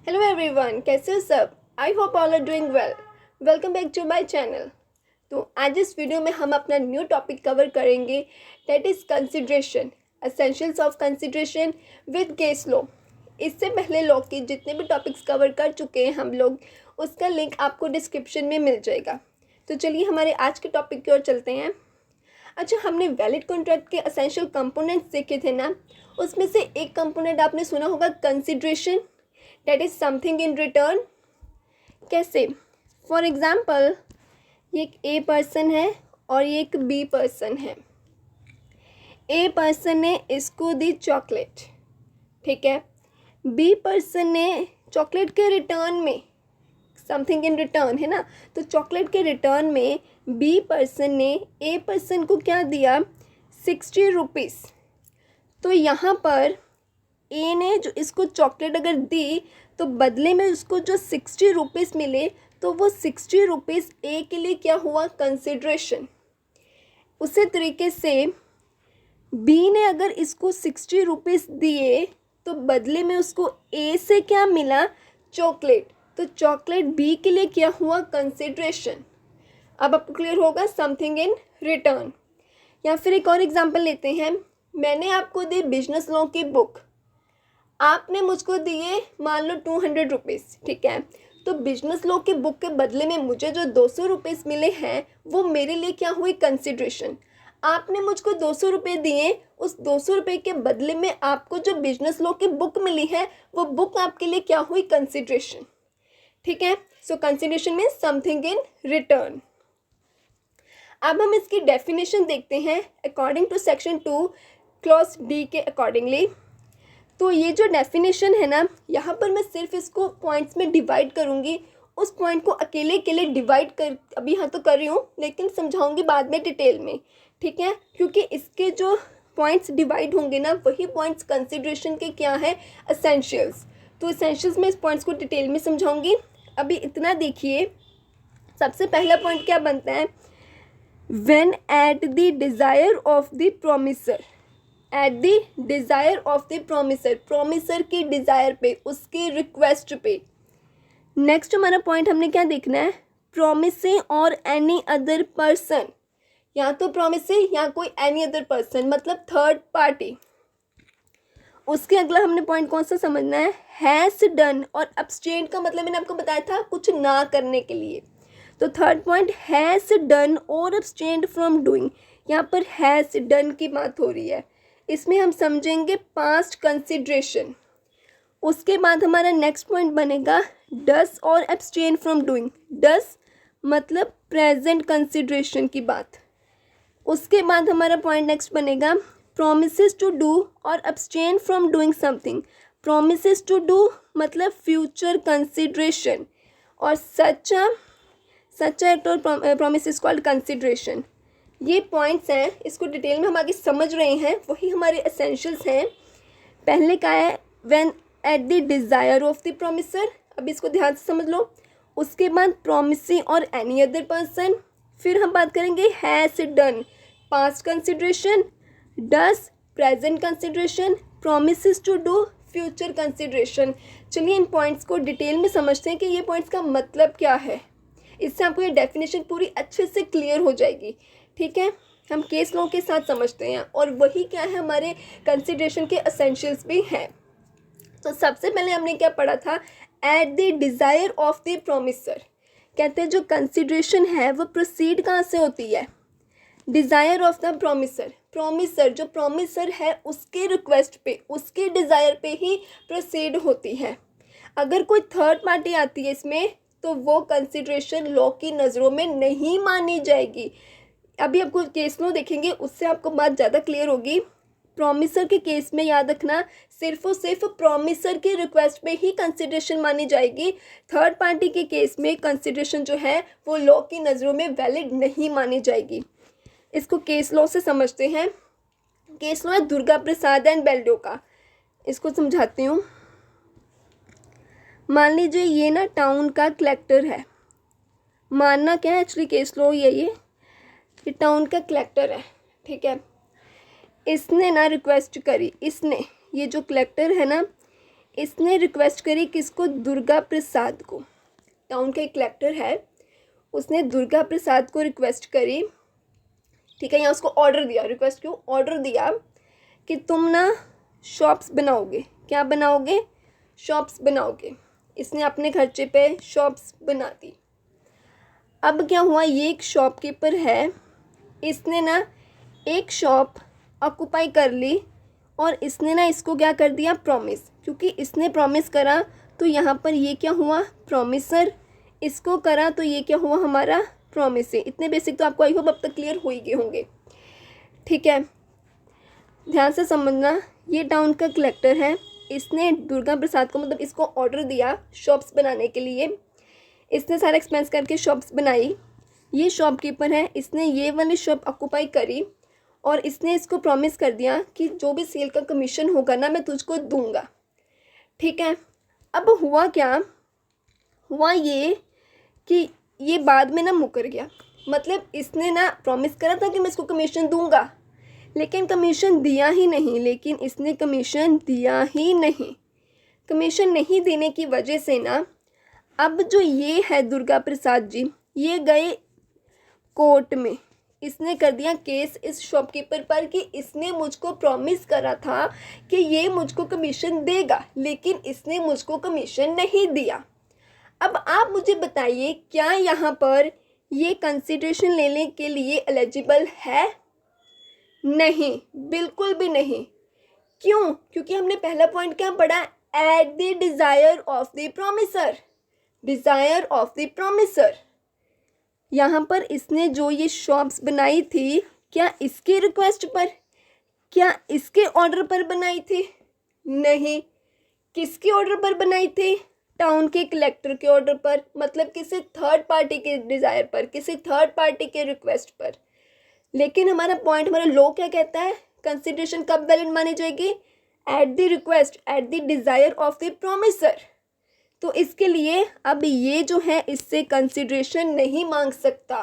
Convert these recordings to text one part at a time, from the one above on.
Hello everyone, कैसे हो सब। I hope all are doing well. Welcome back to my channel. तो आज इस वीडियो में हम अपना न्यू टॉपिक कवर करेंगे, that is consideration, essentials of consideration with case law. इससे पहले लॉ के जितने भी टॉपिक्स कवर कर चुके हैं हम लोग, उसका लिंक आपको डिस्क्रिप्शन में मिल जाएगा। तो चलिए हमारे आज के टॉपिक की ओर चलते हैं। अच्छा, हमने वैलिड कॉन्ट्रैक्ट के एसेंशियल कंपोनेंट्स देखे थे ना, उसमें से एक कंपोनेंट आपने सुना होगा consideration, that is something in return. कैसे? फॉर एग्जाम्पल, ये एक ए पर्सन है और ये एक बी पर्सन है। ए पर्सन ने इसको दी चॉकलेट, ठीक है। बी पर्सन ने चॉकलेट के रिटर्न में, समथिंग इन रिटर्न है ना, तो चॉकलेट के रिटर्न में बी पर्सन ने ए पर्सन को क्या दिया, 60 रुपीज़। तो यहाँ पर ए ने जो इसको चॉकलेट अगर दी तो बदले में उसको जो 60 रुपीज़ मिले, तो वो 60 रुपीज़ ए के लिए क्या हुआ, कंसिडरेशन। उसी तरीके से बी ने अगर इसको 60 रुपीज़ दिए तो बदले में उसको ए से क्या मिला, चॉकलेट। तो चॉकलेट बी के लिए क्या हुआ, कंसिडरेशन। अब आपको क्लियर होगा, समथिंग इन रिटर्न। या फिर एक और एग्जांपल लेते हैं। मैंने आपको दी बिजनेस लॉ की बुक, आपने मुझको दिए मान लो 200 रुपीज़, ठीक है। तो बिजनेस लॉ की बुक के बदले में मुझे जो 200 रुपीज़ मिले हैं वो मेरे लिए क्या हुई, कंसिडरेशन। आपने मुझको 200 रुपये दिए, उस 200 रुपये के बदले में आपको जो बिजनेस लॉ की बुक मिली है वो बुक आपके लिए क्या हुई, कंसिडरेशन, ठीक है। So consideration means something in return. अब हम इसकी डेफिनेशन देखते हैं according to section 2 clause D के अकॉर्डिंगली। तो ये जो डेफिनेशन है ना, यहाँ पर मैं सिर्फ इसको पॉइंट्स में डिवाइड करूँगी। उस पॉइंट को अकेले अकेले डिवाइड कर अभी यहाँ तो कर रही हूँ, लेकिन समझाऊँगी बाद में डिटेल में, ठीक है। क्योंकि इसके जो पॉइंट्स डिवाइड होंगे ना, वही पॉइंट्स कंसिडरेशन के क्या है, एसेंशियल्स। तो एसेंशियल्स में इस पॉइंट्स को डिटेल में समझाऊँगी। अभी इतना देखिए, सबसे पहला पॉइंट क्या बनता है, when at the desire of the promisor, at the desire of the promisor, promisor की डिज़ायर पे, उसकी रिक्वेस्ट पे। नेक्स्ट हमारा पॉइंट हमने क्या देखना है, प्रोमिसिंग और एनी अदर पर्सन, या तो प्रोमिसिंग या कोई एनी अदर पर्सन, मतलब थर्ड पार्टी। उसके अगला हमने पॉइंट कौन सा समझना है, हैज़ डन, और अब्सटेन का मतलब मैंने आपको बताया था कुछ ना करने के लिए। तो थर्ड पॉइंट, हैज़ डन और अब्सटेन्ड फ्रॉम डूइंग। यहाँ पर हैज़ डन की बात हो रही है, इसमें हम समझेंगे पास्ट कंसिडरेशन। उसके बाद हमारा नेक्स्ट पॉइंट बनेगा डस और एब्सटेन फ्रॉम डूइंग। डस मतलब प्रेजेंट कंसिडरेशन की बात। उसके बाद हमारा पॉइंट नेक्स्ट बनेगा प्रोमिसेस टू डू और abstain from doing something. Promises to do मतलब फ्यूचर कंसिडरेशन, और सच एक्ट और प्रोमिसेस कॉल्ड कंसिडरेशन। ये पॉइंट्स हैं, इसको डिटेल में हम आगे समझ रहे हैं, वही हमारे एसेंशियल्स हैं। पहले का है when at the desire of the promisor, अब इसको ध्यान से समझ लो। उसके बाद प्रोमिसिंग और एनी अदर पर्सन, फिर हम बात करेंगे has done, past consideration, does present consideration, promises to do future consideration. चलिए इन पॉइंट्स को डिटेल में समझते हैं कि ये पॉइंट्स का मतलब क्या है। इससे आपको ये डेफिनेशन पूरी अच्छे से क्लियर हो जाएगी, ठीक है। हम केस लॉ के साथ समझते हैं, और वही क्या है, हमारे कंसिडरेशन के एसेंशियल्स भी हैं। तो सबसे पहले हमने क्या पढ़ा था, at the desire of the promisor. कहते हैं जो कंसिडरेशन है वो प्रोसीड कहाँ से होती है, desire of the promisor. Promisor जो प्रोमिसर है उसके रिक्वेस्ट पे, उसके डिज़ायर पे ही प्रोसीड होती है। अगर कोई थर्ड पार्टी आती है इसमें, तो वो कंसिडरेशन लॉ की नज़रों में नहीं मानी जाएगी। अभी आपको केस लॉ देखेंगे, उससे आपको बात ज़्यादा क्लियर होगी। प्रोमिसर के केस में याद रखना, सिर्फ और सिर्फ प्रोमिसर की रिक्वेस्ट पे ही कंसिडरेशन मानी जाएगी। थर्ड पार्टी के केस में कंसिडरेशन जो है वो लॉ की नज़रों में वैलिड नहीं मानी जाएगी। इसको केस लॉ से समझते हैं। केस लॉ है दुर्गा प्रसाद एंड बेल्डो का, इसको समझाती हूँ। मान लीजिए ये ना टाउन का कलेक्टर है, मानना क्या है एक्चुअली केस लॉ ये टाउन का कलेक्टर है, ठीक है। इसने ना रिक्वेस्ट करी, इसने, ये जो कलेक्टर है ना, इसने रिक्वेस्ट करी किसको? दुर्गा प्रसाद को। टाउन का एक कलेक्टर है, उसने दुर्गा प्रसाद को रिक्वेस्ट करी, ठीक है, या उसको ऑर्डर दिया, रिक्वेस्ट क्यों, ऑर्डर दिया कि तुम ना शॉप्स बनाओगे। क्या बनाओगे? शॉप्स बनाओगे। इसने अपने खर्चे पे शॉप्स बना दी। अब क्या हुआ, ये एक शॉपकीपर है, इसने ना एक शॉप ऑक्यूपाई कर ली और इसने ना इसको क्या कर दिया? प्रॉमिस। क्योंकि इसने प्रॉमिस करा तो यहाँ पर ये क्या हुआ? प्रॉमिसर। इसको करा तो ये क्या हुआ? हमारा प्रॉमिस है। इतने बेसिक तो आपको आई होप अब तक क्लियर हो ही गए होंगे, ठीक है। ध्यान से समझना, ये टाउन का कलेक्टर है, इसने दुर्गा प्रसाद को मतलब इसको ऑर्डर दिया शॉप्स बनाने के लिए। इसने सारा एक्सपेंस करके शॉप्स बनाई। ये शॉपकीपर है, इसने ये वाली शॉप ऑक्यूपाई करी और इसने इसको प्रॉमिस कर दिया कि जो भी सेल का कमीशन होगा ना मैं तुझको दूंगा, ठीक है। अब हुआ क्या? हुआ ये कि ये बाद में ना मुकर गया। मतलब इसने ना प्रॉमिस करा था कि मैं इसको कमीशन दूंगा, लेकिन कमीशन दिया ही नहीं। लेकिन इसने कमीशन दिया ही नहीं। कमीशन नहीं देने की वजह से ना अब जो ये है दुर्गा प्रसाद जी, ये गए कोर्ट में। इसने कर दिया केस इस शॉपकीपर पर कि इसने मुझको प्रॉमिस करा था कि ये मुझको कमीशन देगा, लेकिन इसने मुझको कमीशन नहीं दिया। अब आप मुझे बताइए, क्या यहाँ पर ये कंसिडरेशन लेने के लिए एलिजिबल है? नहीं, बिल्कुल भी नहीं। क्यों? क्योंकि हमने पहला पॉइंट क्या पढ़ा? At the desire of the promiser. Desire of the promiser. यहाँ पर इसने जो ये शॉप्स बनाई थी, क्या इसके रिक्वेस्ट पर, क्या इसके ऑर्डर पर बनाई थी? नहीं। किसके ऑर्डर पर बनाई थी? टाउन के कलेक्टर के ऑर्डर पर, मतलब किसी थर्ड पार्टी के डिज़ायर पर, किसी थर्ड पार्टी के रिक्वेस्ट पर। लेकिन हमारा पॉइंट, हमारा लॉ क्या कहता है? कंसिडरेशन कब वैलिड मानी जाएगी? At the request, at the desire of the promiser. तो इसके लिए अब ये जो है इससे कंसिडरेशन नहीं मांग सकता,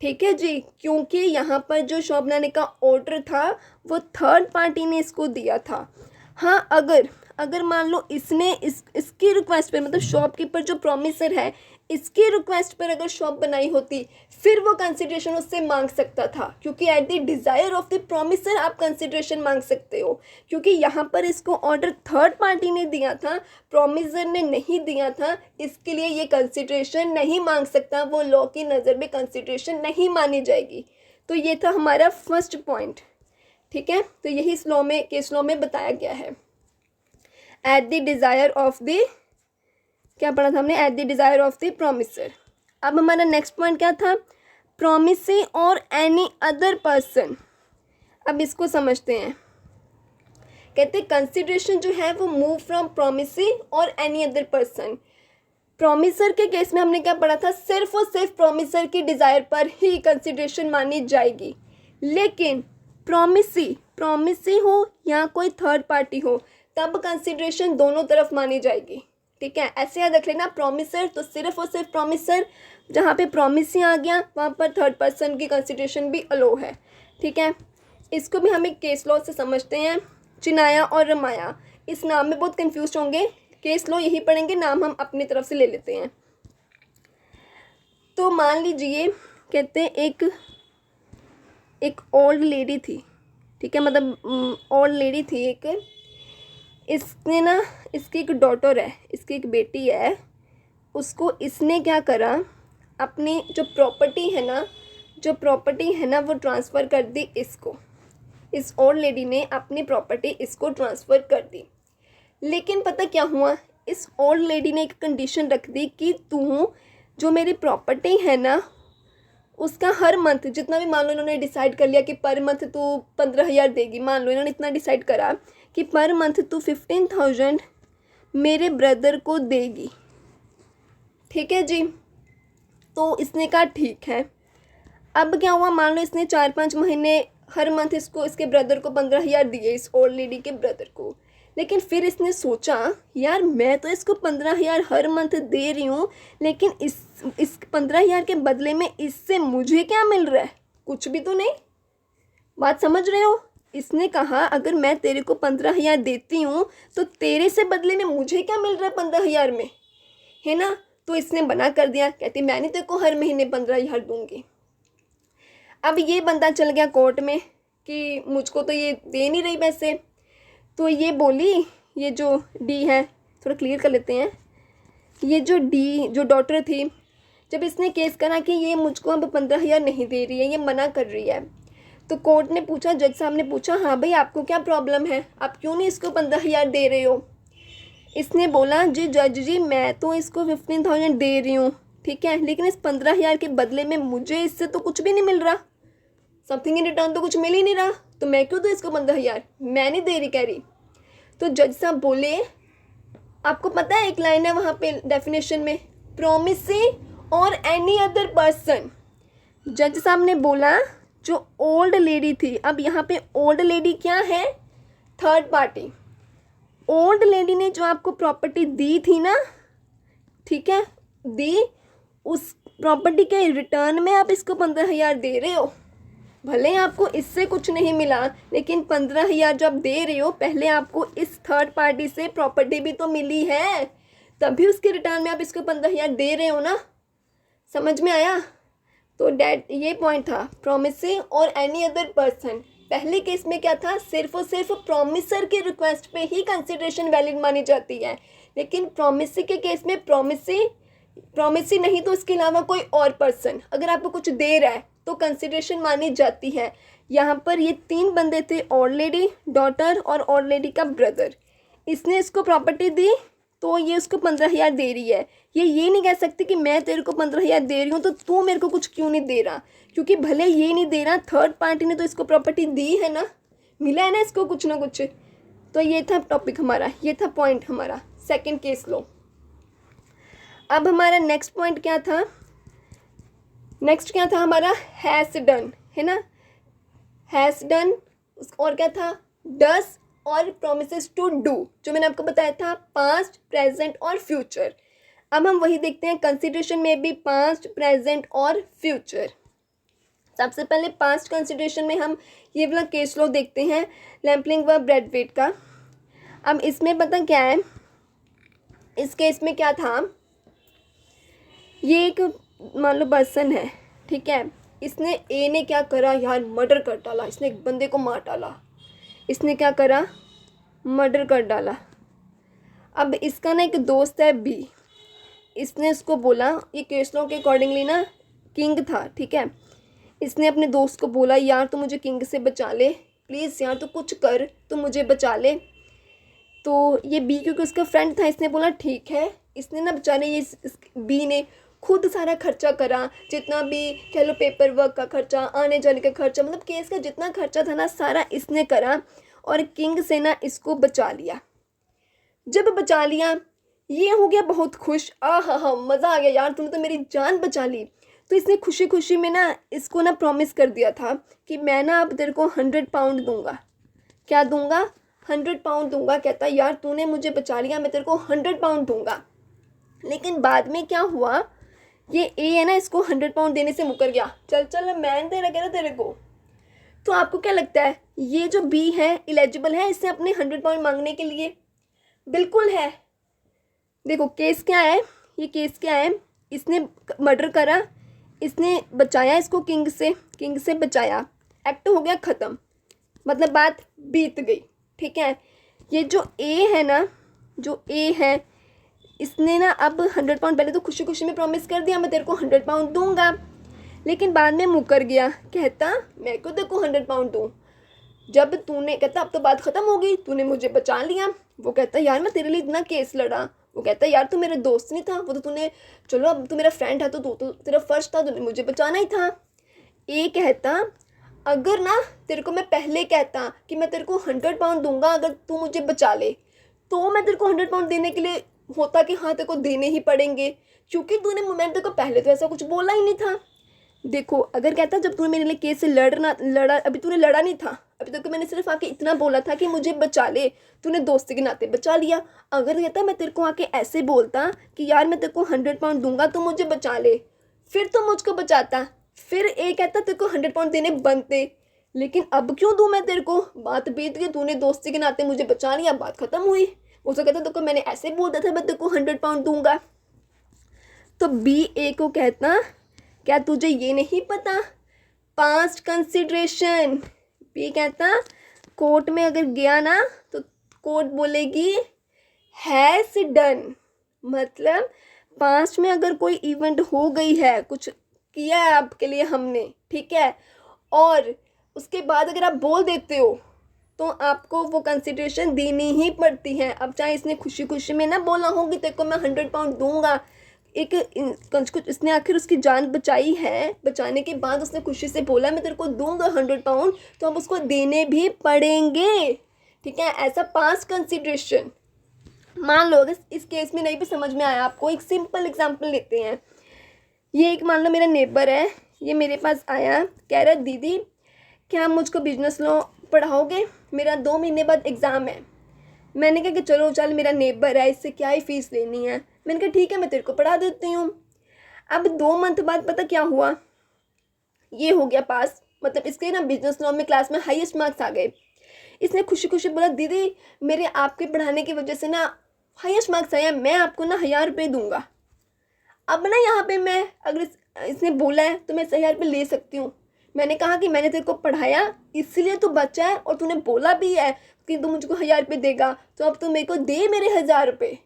ठीक है जी, क्योंकि यहाँ पर जो शॉप बनाने का ऑर्डर था वो थर्ड पार्टी ने इसको दिया था। हाँ, अगर मान लो इसने इसकी रिक्वेस्ट पर, मतलब शॉपकीपर जो प्रॉमिसर है इसकी रिक्वेस्ट पर अगर शॉप बनाई होती, फिर वो कंसिडरेशन उससे मांग सकता था, क्योंकि at the desire of the promiser आप कंसिडरेशन मांग सकते हो। क्योंकि यहाँ पर इसको ऑर्डर थर्ड पार्टी ने दिया था, प्रॉमिसर ने नहीं दिया था, इसके लिए ये कंसिडरेशन नहीं मांग सकता, वो लॉ की नज़र में कंसिडरेशन नहीं मानी जाएगी। तो ये था हमारा फर्स्ट पॉइंट, ठीक है। तो यही इस लॉ में, केस लॉ में बताया गया है। At the desire of the, क्या पढ़ा था हमने? At the desire of the promiser. अब हमारा नेक्स्ट पॉइंट क्या था? प्रॉमिसी और एनी अदर पर्सन। अब इसको समझते हैं। कहते हैं कंसिडरेशन जो है वो मूव फ्रॉम प्रॉमिसी और एनी अदर पर्सन। प्रॉमिसर के केस में हमने क्या पढ़ा था? सिर्फ और सिर्फ प्रॉमिसर की डिज़ायर पर ही कंसिडरेशन मानी जाएगी। लेकिन प्रॉमिसी हो या कोई थर्ड पार्टी हो, तब कंसिडरेशन दोनों तरफ मानी जाएगी, ठीक है। ऐसे याद रख लेना, प्रॉमिसर तो सिर्फ और सिर्फ प्रॉमिसर, जहाँ पे प्रॉमिसी आ गया वहाँ पर थर्ड पर्सन की कंसिडरेशन भी अलो है, ठीक है। इसको भी हम एक केस लॉ से समझते हैं, चिनाया और रमाया। इस नाम में बहुत कंफ्यूज होंगे, केस लॉ यही पढ़ेंगे, नाम हम अपनी तरफ से ले लेते हैं। तो मान लीजिए, कहते हैं एक ओल्ड लेडी थी, ठीक है, मतलब ओल्ड लेडी थी एक, इसने ना, इसकी एक डॉटर है, इसकी एक बेटी है, उसको इसने क्या करा, अपनी जो प्रॉपर्टी है ना वो ट्रांसफ़र कर दी इसको। इस ओल्ड लेडी ने अपनी प्रॉपर्टी इसको ट्रांसफ़र कर दी। लेकिन पता क्या हुआ, इस ओल्ड लेडी ने एक कंडीशन रख दी कि तू जो मेरी प्रॉपर्टी है ना उसका हर मंथ जितना भी, मान लो इन्होंने डिसाइड कर लिया कि पर मंथ तू 15,000 देगी, मान लो इन्होंने इतना डिसाइड करा कि पर मंथ तू 15,000 मेरे ब्रदर को देगी, ठीक है जी। तो इसने कहा ठीक है। अब क्या हुआ, मान लो इसने 4-5 महीने हर मंथ इसको, इसके ब्रदर को 15,000 दिए, इस ओल्ड लेडी के ब्रदर को। लेकिन फिर इसने सोचा, यार मैं तो इसको 15,000 हर मंथ दे रही हूँ, लेकिन इस 15,000 के बदले में इससे मुझे क्या मिल रहा है? कुछ भी तो नहीं। बात समझ रहे हो? इसने कहा अगर मैं तेरे को 15,000 देती हूँ तो तेरे से बदले में मुझे क्या मिल रहा है 15,000 में, है ना। तो इसने मना कर दिया, कहती मैं नहीं तेरे को हर महीने 15,000 दूंगी। अब ये बंदा चल गया कोर्ट में कि मुझको तो ये दे नहीं रही पैसे। तो ये बोली, ये जो डी है, थोड़ा क्लियर कर लेते हैं, ये जो डी जो डॉटर थी, जब इसने केस करा कि ये मुझको अब 15,000 नहीं दे रही है, ये मना कर रही है, तो कोर्ट ने पूछा, जज साहब ने पूछा, हाँ भाई आपको क्या प्रॉब्लम है, आप क्यों नहीं इसको 15,000 दे रहे हो। इसने बोला जी जज जी मैं तो इसको 15,000 दे रही हूँ, ठीक है, लेकिन इस 15,000 के बदले में मुझे इससे तो कुछ भी नहीं मिल रहा, समथिंग इन रिटर्न तो कुछ मिल ही नहीं रहा, तो मैं क्यों दूँ इसको 15,000, मैं नहीं दे रही कह रही। तो जज साहब बोले, आपको पता है एक लाइन है वहाँ पे डेफिनेशन में, प्रोमिसिंग और एनी अदर पर्सन। जज साहब ने बोला जो ओल्ड लेडी थी, अब यहाँ पे ओल्ड लेडी क्या है, थर्ड पार्टी। ओल्ड लेडी ने जो आपको प्रॉपर्टी दी थी ना, ठीक है, दी, उस प्रॉपर्टी के रिटर्न में आप इसको 15,000 दे रहे हो। भले आपको इससे कुछ नहीं मिला, लेकिन 15,000 जो आप दे रहे हो, पहले आपको इस थर्ड पार्टी से प्रॉपर्टी भी तो मिली है, तभी उसके रिटर्न में आप इसको 15,000 दे रहे हो ना। समझ में आया। तो डैट ये पॉइंट था, प्रोमिसिंग और एनी अदर पर्सन। पहले केस में क्या था, सिर्फ और सिर्फ प्रोमिसर के रिक्वेस्ट पे ही कंसिडरेशन वैलिड मानी जाती है, लेकिन प्रोमिसी के केस में प्रोमिसी नहीं तो इसके अलावा कोई और पर्सन अगर आपको कुछ दे रहा है तो कंसिडरेशन मानी जाती है। यहाँ पर ये 3 बंदे थे, ओल्ड लेडी, डॉटर और ओल्ड लेडी का ब्रदर। इसने इसको प्रॉपर्टी दी तो ये उसको 15,000 दे रही है। ये नहीं कह सकती कि मैं तेरे को 15,000 दे रही हूँ तो तू मेरे को कुछ क्यों नहीं दे रहा, क्योंकि भले ये नहीं दे रहा, थर्ड पार्टी ने तो इसको प्रॉपर्टी दी है ना, मिला है ना इसको कुछ ना कुछ। तो ये था टॉपिक हमारा, ये था पॉइंट हमारा, सेकेंड केस लो। अब हमारा नेक्स्ट पॉइंट क्या था, नेक्स्ट क्या था हमारा, हैज़ डन, है ना, हैज़ डन, और क्या था, डस और प्रोमिसेस टू डू, जो मैंने आपको बताया था पास्ट, प्रेजेंट और फ्यूचर। अब हम वही देखते हैं, कंसिडरेशन में भी पास्ट, प्रेजेंट और फ्यूचर। सबसे पहले पास्ट कंसिडरेशन में हम ये वाला केस लो देखते हैं, लैम्पलिंग व ब्रैथवेट का। अब इसमें पता क्या है, इस केस में क्या था, ये एक मान लो पर्सन है, ठीक है, इसने ए ने क्या करा यार, मर्डर कर डाला, इसने एक बंदे को मार डाला, इसने क्या करा, मर्डर कर डाला। अब इसका ना एक दोस्त है बी, इसने इसको बोला, ये केस लॉ के अकॉर्डिंगली ना किंग था, ठीक है, इसने अपने दोस्त को बोला यार तू मुझे किंग से बचा ले प्लीज़, यार तू कुछ कर, तू मुझे बचा ले। तो ये बी क्योंकि उसका फ्रेंड था, इसने बोला ठीक है। इसने ना बेचारे ये बी ने खुद सारा खर्चा करा, जितना भी कह लो, पेपर वर्क का खर्चा, आने जाने का खर्चा, मतलब केस का जितना खर्चा था ना सारा इसने करा, और किंग से ना इसको बचा लिया। जब बचा लिया ये हो गया बहुत खुश, हा मज़ा आ गया यार, तुमने तो मेरी जान बचा ली। तो इसने खुशी खुशी में ना इसको ना प्रॉमिस कर दिया था कि मैं ना अब तेरे को 100 पाउंड दूंगा। क्या दूंगा, 100 पाउंड दूंगा। कहता यार तूने मुझे बचा लिया, मैं तेरे को 100 पाउंड दूंगा। लेकिन बाद में क्या हुआ, ये ए है ना इसको 100 पाउंड देने से मुकर गया, चल मैं दे रहा तेरे को। तो आपको क्या लगता है ये जो बी है इलिजिबल है इससे अपने 100 पाउंड मांगने के लिए? बिल्कुल है। देखो केस क्या है, ये केस क्या है, इसने मर्डर करा, इसने बचाया इसको किंग से बचाया, एक्ट हो गया ख़त्म, मतलब बात बीत गई, ठीक है। ये जो ए है ना, जो ए है, इसने ना अब 100 पाउंड पहले तो खुशी खुशी में प्रॉमिस कर दिया मैं तेरे को 100 पाउंड दूंगा, लेकिन बाद में मुकर गया, कहता मैं क्यों तेरे को 100 पाउंड दूँ, जब तूने, कहता अब तो बात ख़त्म हो गई, तूने मुझे बचा लिया। वो कहता यार मैं तेरे लिए इतना केस लड़ा। वो कहता यार तू मेरा दोस्त नहीं था, वो तो तूने, चलो अब तू मेरा फ्रेंड था, तो तेरा फर्ज था, तूने मुझे बचाना ही था। ए कहता अगर ना तेरे को मैं पहले कहता कि मैं तेरे को 100 पाउंड दूंगा अगर तू मुझे बचा ले, तो मैं तेरे को 100 पाउंड देने के लिए होता कि हाँ तेरे को देने ही पड़ेंगे, क्योंकि मैंने तेरे को पहले तो ऐसा कुछ बोला ही नहीं था। देखो अगर कहता जब तूने मेरे लिए केस से लड़ा, अभी तूने लड़ा नहीं था, अभी तक तो मैंने सिर्फ आके इतना बोला था कि मुझे बचा ले, तूने दोस्ती के नाते बचा लिया। अगर कहता मैं तेरे को आके ऐसे बोलता कि यार मैं तेरे को 100 पाउंड दूंगा तो मुझे बचा ले, फिर तो मुझको बचाता, फिर ए कहता तेरे को 100 पाउंड देने बनते, लेकिन अब क्यों दूँ मैं तेरे को, बात बीत गई, तूने दोस्ती के नाते मुझे बचा लिया, बात खत्म हुई। वो तो कहता तो मैंने ऐसे बोल दिया था मैं तेरे को 100 पाउंड दूंगा। तो बी ए को कहता, क्या तुझे ये नहीं पता, पास्ट कंसिडरेशन। बी कहता कोर्ट में अगर गया ना तो कोर्ट बोलेगी हैज डन, मतलब पास्ट में अगर कोई इवेंट हो गई है, कुछ किया है आपके लिए हमने, ठीक है, और उसके बाद अगर आप बोल देते हो तो आपको वो कंसिडरेशन देनी ही पड़ती है। अब चाहे इसने खुशी खुशी में ना बोला हो कि तेरे को मैं 100 पाउंड दूंगा, एक कुछ इसने आखिर उसकी जान बचाई है, बचाने के बाद उसने खुशी से बोला मैं तेरे को दूंगा 100 पाउंड, तो अब उसको देने भी पड़ेंगे, ठीक है। ऐसा पास्ट कंसिडरेशन। मान लो अगर इस केस में नहीं भी समझ में आया आपको, एक सिंपल एग्जांपल लेते हैं। ये एक मान लो मेरा नेबर है, ये मेरे पास आया, कह रहा दीदी क्या आप मुझको बिजनेस लॉ पढ़ाओगे, मेरा 2 महीने बाद एग्ज़ाम है। मैंने कहा कि चलो चल, मेरा नेबर है, इससे क्या ही फ़ीस लेनी है। मैंने कहा ठीक है मैं तेरे को पढ़ा देती हूँ। अब 2 मंथ बाद पता क्या हुआ, ये हो गया पास, मतलब इसके ना बिजनेस लॉ में क्लास में हाईएस्ट मार्क्स आ गए। इसने खुशी खुशी बोला दीदी मेरे आपके पढ़ाने की वजह से ना हाईएस्ट मार्क्स आया, मैं आपको ना 1000 रुपये दूंगा। अब ना यहाँ पे मैं अगर इसने बोला है तो मैं 1000 रुपये ले सकती हूँ। मैंने कहा कि मैंने तेरे को पढ़ाया इसलिए तू बच्चा है, और तूने बोला भी है कि तू मुझको 1000 रुपये देगा, तो अब तू मेरे को दे मेरे 1000 रुपये,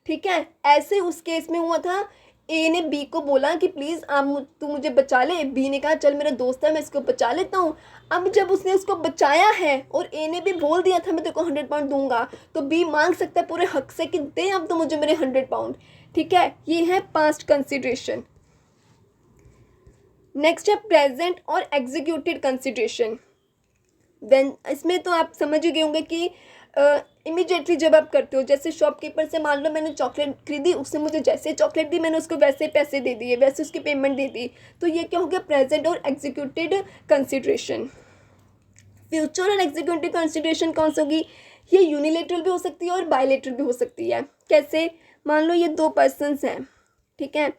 ठीक है। ऐसे उस केस में हुआ था, ए ने बी को बोला कि प्लीज़ आप तू मुझे बचा ले, बी ने कहा चल मेरा दोस्त है मैं इसको बचा लेता हूँ। अब जब उसने उसको बचाया है और ए ने भी बोल दिया था मैं तेरे को 100 पाउंड दूंगा, तो बी मांग सकता है पूरे हक से कि दे अब तो मुझे मेरे 100 पाउंड, ठीक है। ये है पास्ट कंसिडरेशन। नेक्स्ट है प्रेजेंट और एग्जीक्यूटेड कंसिडरेशन। देन इसमें तो आप समझ ही गए होंगे कि इमीडिएटली जब आप करते हो, जैसे शॉपकीपर से मान लो मैंने चॉकलेट खरीदी, उसने मुझे जैसे चॉकलेट दी मैंने उसको वैसे पैसे दे दिए, वैसे उसकी पेमेंट दे दी, तो ये क्या हो गया, प्रेजेंट और एग्जीक्यूटेड कंसिडरेशन। फ्यूचर और एग्जीक्यूटिव कंसिडरेशन कौन सी होगी, ये यूनिलेटरल भी हो सकती है और बायलेटरल भी हो सकती है। कैसे, मान लो ये 2 पर्सन्स हैं, ठीक है,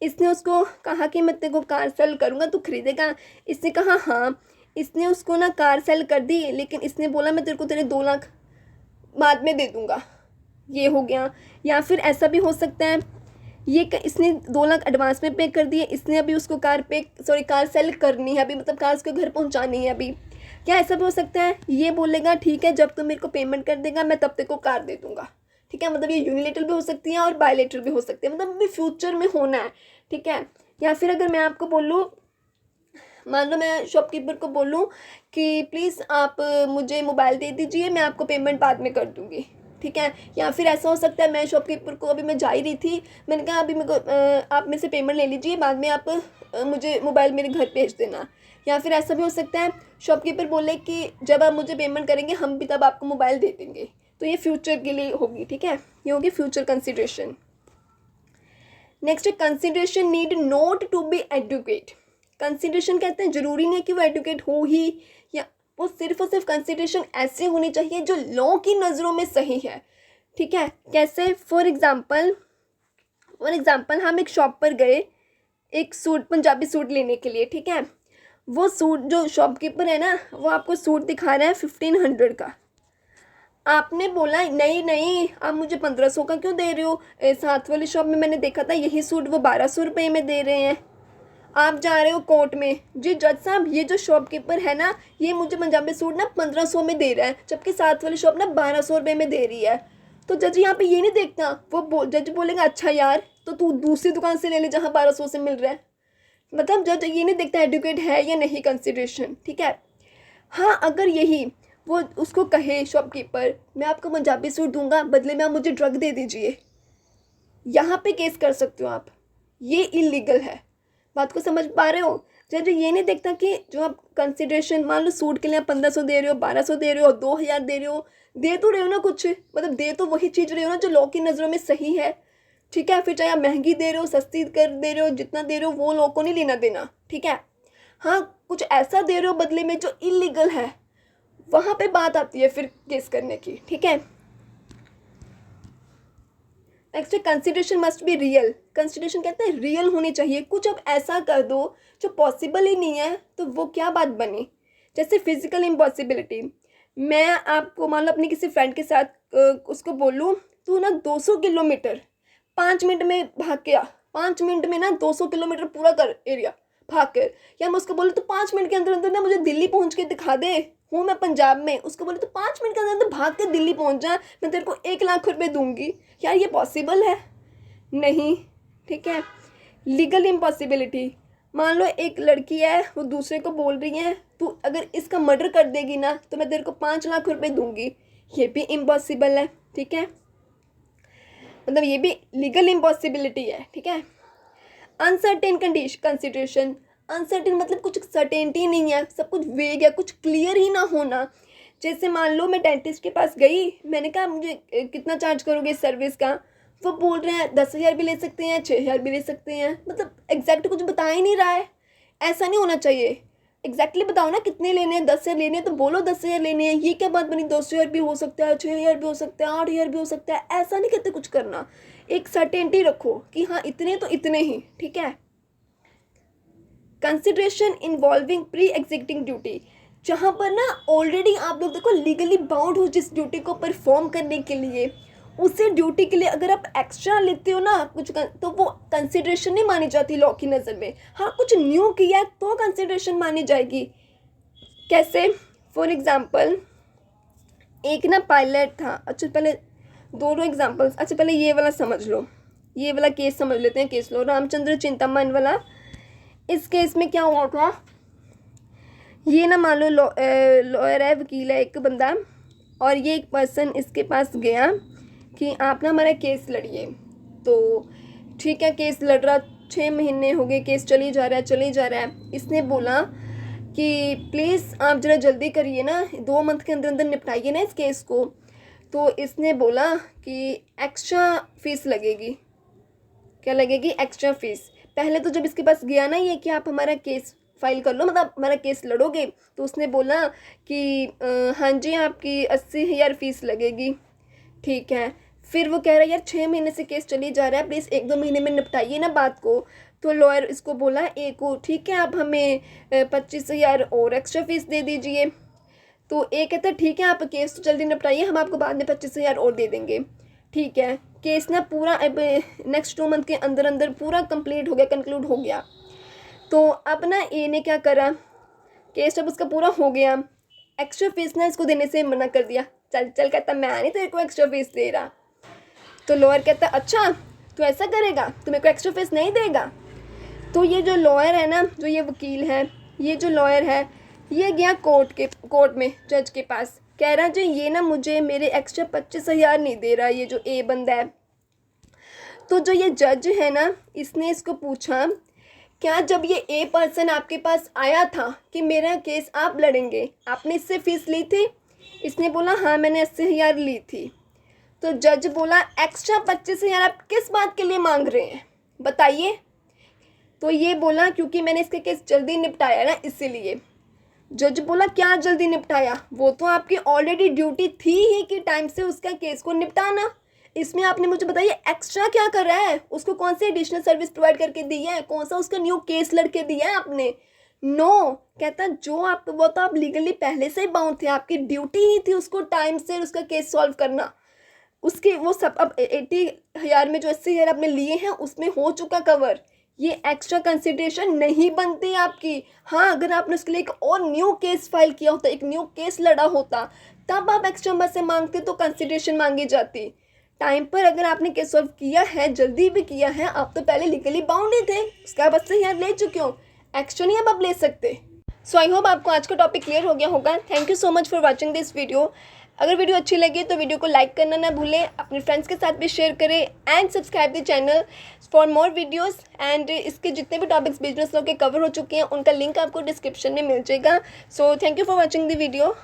इसने उसको कहा कि मैं तेरे को कार सेल करूँगा तू खरीदेगा, इसने कहा हाँ, इसने उसको ना कार सेल कर दी, लेकिन इसने बोला मैं तेरे को तेरे 2 लाख बाद में दे दूँगा, ये हो गया। या फिर ऐसा भी हो सकता है इसने 2 लाख एडवांस में पे कर दिए, इसने अभी उसको कार सेल करनी है अभी, मतलब कार उसके घर पहुंचानी है अभी। क्या ऐसा भी हो सकता है, ये बोलेगा ठीक है जब तुम मेरे को पेमेंट कर देगा मैं तब तेरे को कार दे दूंगा, ठीक है। मतलब ये यूनिलेटरल भी हो सकती है और बायलेटरल भी हो सकती है, मतलब अभी फ्यूचर में होना है, ठीक है। या फिर अगर मैं आपको बोलूँ, मान लो मैं शॉपकीपर को बोलूँ कि प्लीज़ आप मुझे मोबाइल दे दीजिए, मैं आपको पेमेंट बाद में कर दूँगी, ठीक है। या फिर ऐसा हो सकता है मैं शॉपकीपर को, अभी मैं जा ही रही थी, मैंने कहा अभी मेरे को आप मेरे से पेमेंट ले लीजिए, बाद में आप मुझे मोबाइल मेरे घर भेज देना। या फिर ऐसा भी हो सकता है शॉपकीपर बोले कि जब आप मुझे पेमेंट करेंगे हम भी तब आपको मोबाइल दे देंगे, तो ये फ्यूचर के लिए होगी, ठीक है, ये होगी फ्यूचर कंसिडरेशन। नेक्स्ट है consideration need not to be adequate. Consideration कहते हैं ज़रूरी नहीं है कि वो एडुकेट हो ही, या वो सिर्फ और सिर्फ कंसिडरेशन ऐसे होनी चाहिए जो लॉ की नज़रों में सही है, ठीक है। कैसे, फॉर एग्ज़ाम्पल हम एक शॉप पर गए एक सूट, पंजाबी सूट लेने के लिए, ठीक है। वो सूट जो शॉपकीपर है ना वो आपको सूट दिखा रहा है 1500 का, आपने बोला नहीं नहीं आप मुझे 1500 का क्यों दे रहे हो, साथ वाली शॉप में मैंने देखा था यही सूट वो 1200 रुपये में दे रहे हैं। आप जा रहे हो कोर्ट में, जी जज साहब ये जो शॉपकीपर है ना ये मुझे पंजाबी सूट ना 1500 में दे रहा है, जबकि साथ वाली शॉप ना 1200 रुपये में दे रही है। तो जज यहाँ पे ये नहीं देखता, जज बोलेगा अच्छा यार तो तू दूसरी दुकान से ले ले जहाँ 1200 से मिल रहा है। मतलब जज ये नहीं देखता एडुकेट है या नहीं कंसिडरेशन, ठीक है। हाँ अगर यही वो उसको कहे शॉपकीपर मैं आपको पंजाबी सूट दूंगा बदले में आप मुझे ड्रग दे दीजिए, यहाँ पे केस कर सकते हो आप, ये इलीगल है। बात को समझ पा रहे हो, जज ये नहीं देखता कि जो आप कंसिडरेशन, मान लो सूट के लिए आप 1500 दे रहे हो, 1200 दे रहे हो, 2000 दे रहे हो, दे तो रहे हो ना कुछ, मतलब दे तो वही चीज़ रहे हो ना जो लॉ की नज़रों में सही है, ठीक है। फिर चाहे आप महंगी दे रहे हो, सस्ती कर दे रहे हो, जितना दे रहे हो वो लॉ को नहीं लेना देना, ठीक है। हाँ कुछ ऐसा दे रहे हो बदले में जो इलीगल है, वहाँ पे बात आती है फिर केस करने की, ठीक है। नेक्स्ट है consideration must be real. Consideration कहते हैं रियल होनी चाहिए, कुछ अब ऐसा कर दो जो पॉसिबल ही नहीं है तो वो क्या बात बनी। जैसे फिजिकल इम्पॉसिबिलिटी, मैं आपको मान लो अपनी किसी फ्रेंड के साथ उसको बोलूँ तू ना 200 किलोमीटर 5 मिनट में भाग के आ, 5 मिनट में ना 200 किलोमीटर पूरा कर एरिया भाग कर, या मैं उसको बोलूँ तो 5 मिनट के अंदर अंदर ना मुझे दिल्ली पहुँच के दिखा दे, हूँ मैं पंजाब में, उसको बोले तो 5 मिनट के अंदर अंदर भाग के दिल्ली पहुँच जा, मैं तेरे को 1 लाख रुपए दूंगी। यार ये पॉसिबल है? नहीं। ठीक है। लीगल इम्पॉसिबिलिटी, मान लो एक लड़की है वो दूसरे को बोल रही है तू अगर इसका मर्डर कर देगी ना तो मैं तेरे को 5 लाख रुपए दूंगी, ये भी इम्पॉसिबल है। ठीक है, मतलब ये भी लीगल इम्पॉसिबिलिटी है। ठीक है। अनसर्टेन कंसिडरेशन, अनसर्टेन मतलब कुछ सर्टेनिटी नहीं है, सब कुछ वेग है, कुछ क्लियर ही ना होना। जैसे मान लो मैं डेंटिस्ट के पास गई, मैंने कहा मुझे कितना चार्ज करोगे इस सर्विस का, वो बोल रहे हैं 10,000 भी ले सकते हैं, 6,000 भी ले सकते हैं, मतलब एग्जैक्ट कुछ बता ही नहीं रहा है। ऐसा नहीं होना चाहिए, एग्जैक्टली बताओ ना कितने लेने हैं, 10,000 लेने हैं तो बोलो 10,000 लेने हैं। ये क्या बात बनी, 200,000 भी हो सकता है, 6,000 भी हो सकता है, 8,000 भी हो सकता है, ऐसा नहीं कहते कुछ करना। एक सर्टेनिटी रखो कि हाँ इतने तो इतने ही। ठीक है। Consideration involving pre existing duty, जहाँ पर ना ऑलरेडी आप लोग देखो लीगली बाउंड हो जिस ड्यूटी को परफॉर्म करने के लिए, उसी ड्यूटी के लिए अगर आप एक्स्ट्रा लेते हो ना कुछ तो वो कंसिडरेशन नहीं मानी जाती लॉ की नज़र में। हाँ कुछ न्यू किया है तो कंसिडरेशन मानी जाएगी। कैसे? फॉर एग्जांपल एक ना पायलट था, अच्छा पहले दोनों एग्जांपल्स, अच्छा पहले ये वाला समझ लो, ये वाला केस समझ लेते हैं। केस लो रामचंद्र चिंतामन वाला। इस केस में क्या हुआ था, ये ना मान लो लॉयर है, वकील है एक बंदा, और ये एक पर्सन इसके पास गया कि आप ना हमारा केस लड़िए। तो ठीक है, केस लड़ रहा, 6 महीने हो गए, केस चली जा रहा है। इसने बोला कि प्लीज़ आप ज़रा जल्दी करिए ना, 2 मंथ के अंदर अंदर निपटाइए ना इस केस को। तो इसने बोला कि एक्स्ट्रा फीस लगेगी। क्या लगेगी? Extra fees. पहले तो जब इसके पास गया ना ये कि आप हमारा केस फाइल कर लो, मतलब हमारा केस लड़ोगे, तो उसने बोला कि हाँ जी आपकी 80,000 फीस लगेगी। ठीक है। फिर वो कह रहा है यार 6 महीने से केस चली जा रहा है, प्लीज़ 1-2 महीने में निपटाइए ना बात को। तो लॉयर इसको बोला एक और, ठीक है आप हमें 25,000 और एक्स्ट्रा फीस दे दीजिए। तो एक कहता है ठीक है आप केस तो जल्दी निपटाइए, हम आपको बाद में 25,000 और दे देंगे। ठीक है। केस ना पूरा अब नेक्स्ट 2 मंथ के अंदर अंदर पूरा कंप्लीट हो गया, कंक्लूड हो गया। तो अब ना ए ने क्या करा, केस जब उसका पूरा हो गया, एक्स्ट्रा फीस ना इसको देने से मना कर दिया। चल चल कहता मैं नहीं तेरे को एक्स्ट्रा फीस दे रहा। तो लॉयर कहता अच्छा तू ऐसा करेगा, तू मेरे को एक्स्ट्रा फीस नहीं देगा। तो ये जो लॉयर है ना, जो ये वकील है, ये जो लॉयर है, ये गया कोर्ट में जज के पास, कह रहा जी ये ना मुझे मेरे एक्स्ट्रा 25,000 नहीं दे रहा, ये जो ए बंदा है। तो जो ये जज है ना, इसने इसको पूछा क्या जब ये ए पर्सन आपके पास आया था कि मेरा केस आप लड़ेंगे, आपने इससे फीस ली थी? इसने बोला हाँ मैंने 80,000 ली थी। तो जज बोला एक्स्ट्रा 25,000 आप किस बात के लिए मांग रहे हैं बताइए? तो ये बोला क्योंकि मैंने इसका केस जल्दी निपटाया ना इसीलिए। जज बोला क्या जल्दी निपटाया, वो तो आपकी ऑलरेडी ड्यूटी थी ही कि टाइम से उसका केस को निपटाना, इसमें आपने मुझे बताइए एक्स्ट्रा क्या कर रहा है, उसको कौन सी एडिशनल सर्विस प्रोवाइड करके दी है, कौन सा उसका न्यू केस लड़के दिया है आपने? नो। कहता जो आप वो तो आप लीगली पहले से ही बाउंड थे, आपकी ड्यूटी ही थी उसको टाइम से उसका केस सॉल्व करना। उसके वो सब अब 80,000 में जो 80,000 आपने लिए हैं उसमें हो चुका कवर, ये एक्स्ट्रा कंसिडरेशन नहीं बनती आपकी। हाँ अगर आपने उसके लिए एक और न्यू केस फाइल किया होता, एक न्यू केस लड़ा होता, तब आप एक्स्ट्रा पैसे मांगते तो कंसिडरेशन मांगी जाती। टाइम पर अगर आपने केस सॉल्व किया है, जल्दी भी किया है, आप तो पहले लीगली बाउंड ही थे, उसके बाद 80,000 ले चुके हो, एक्स्ट्रा नहीं अब आप ले सकते। सो आई होप आपको आज का टॉपिक क्लियर हो गया होगा। Thank you so much for watching this video. अगर वीडियो अच्छी लगी तो वीडियो को लाइक करना ना भूलें, अपने फ्रेंड्स के साथ भी शेयर करें and subscribe the channel for more videos. And इसके जितने भी टॉपिक्स बिजनेस लॉ के कवर हो चुके हैं उनका लिंक आपको डिस्क्रिप्शन में मिल जाएगा। So thank you for watching the video.